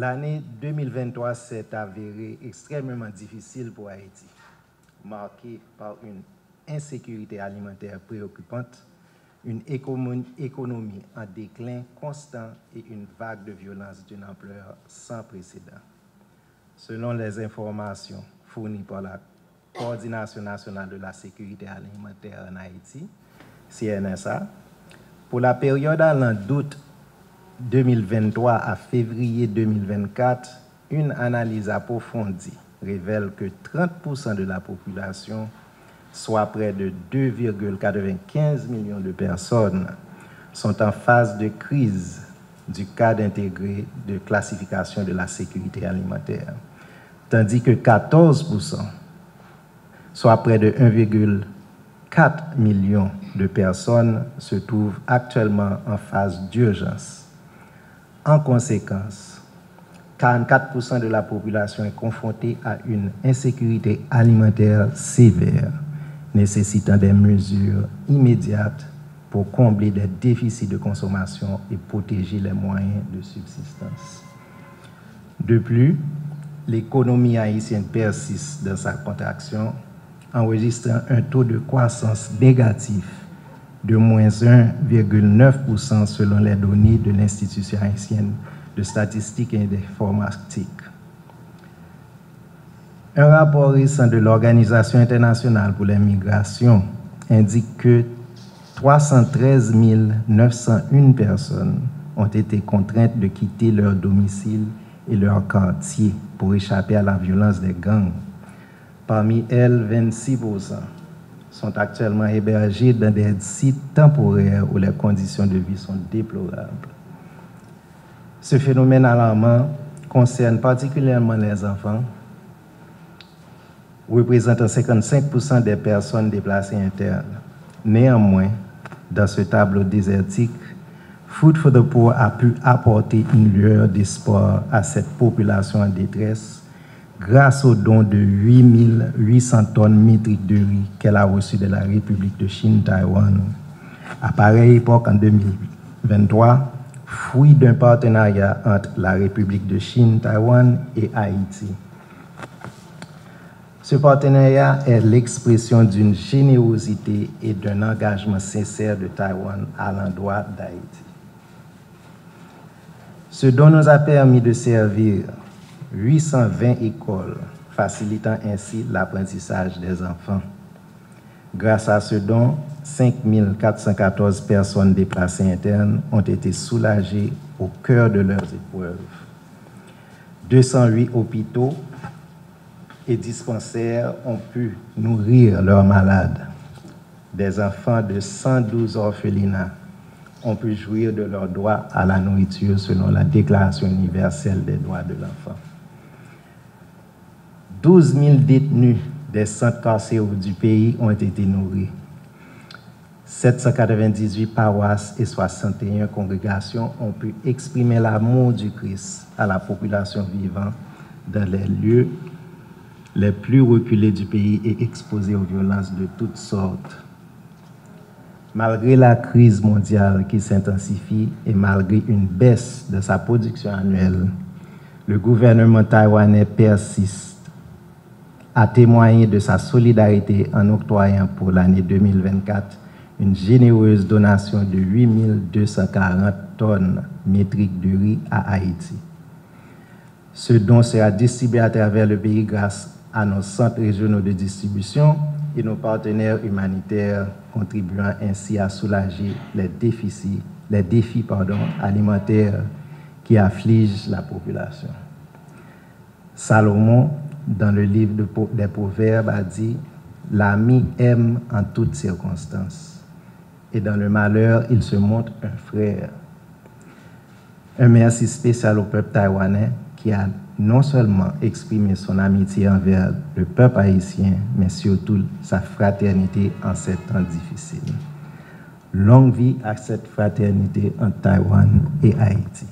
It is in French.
L'année 2023 s'est avérée extrêmement difficile pour Haïti, marquée par une insécurité alimentaire préoccupante, une économie en déclin constant et une vague de violence d'une ampleur sans précédent. Selon les informations fournies par la Coordination nationale de la sécurité alimentaire en Haïti, CNSA, pour la période allant d'août 2023 à février 2024, une analyse approfondie révèle que 30% de la population, soit près de 2,95 millions de personnes, sont en phase de crise du cadre intégré de classification de la sécurité alimentaire, tandis que 14%, soit près de 1,4 million de personnes, se trouvent actuellement en phase d'urgence. En conséquence, 44% de la population est confrontée à une insécurité alimentaire sévère, nécessitant des mesures immédiates pour combler des déficits de consommation et protéger les moyens de subsistance. De plus, l'économie haïtienne persiste dans sa contraction, enregistrant un taux de croissance négatif de moins 1,9% selon les données de l'Institution haïtienne de statistique et d'informatique. Un rapport récent de l'Organisation internationale pour les migrations indique que 313 901 personnes ont été contraintes de quitter leur domicile et leur quartier pour échapper à la violence des gangs. Parmi elles, 26% sont actuellement hébergés dans des sites temporaires où les conditions de vie sont déplorables. Ce phénomène alarmant concerne particulièrement les enfants, représentant 55% des personnes déplacées internes. Néanmoins, dans ce tableau désertique, Food for the Poor a pu apporter une lueur d'espoir à cette population en détresse grâce au don de 8800 tonnes métriques de riz qu'elle a reçu de la République de Chine, Taïwan. À pareille époque, en 2023, fruit d'un partenariat entre la République de Chine, Taïwan et Haïti. Ce partenariat est l'expression d'une générosité et d'un engagement sincère de Taïwan à l'endroit d'Haïti. Ce don nous a permis de servir 820 écoles, facilitant ainsi l'apprentissage des enfants. Grâce à ce don, 5414 personnes déplacées internes ont été soulagées au cœur de leurs épreuves. 208 hôpitaux et dispensaires ont pu nourrir leurs malades. Des enfants de 112 orphelinats ont pu jouir de leur droit à la nourriture selon la Déclaration universelle des droits de l'enfant. 12 000 détenus des centres carcéraux du pays ont été nourris. 798 paroisses et 61 congrégations ont pu exprimer l'amour du Christ à la population vivant dans les lieux les plus reculés du pays et exposés aux violences de toutes sortes. Malgré la crise mondiale qui s'intensifie et malgré une baisse de sa production annuelle, le gouvernement taïwanais persiste à témoigner de sa solidarité en octroyant pour l'année 2024 une généreuse donation de 8240 tonnes métriques de riz à Haïti. Ce don sera distribué à travers le pays grâce à nos centres régionaux de distribution et nos partenaires humanitaires, contribuant ainsi à soulager les défis alimentaires qui affligent la population. Salomon, dans le livre des Proverbes, a dit « L'ami aime en toutes circonstances, et dans le malheur, il se montre un frère ». Un merci spécial au peuple taïwanais qui a non seulement exprimé son amitié envers le peuple haïtien, mais surtout sa fraternité en ces temps difficiles. Longue vie à cette fraternité entre Taïwan et Haïti.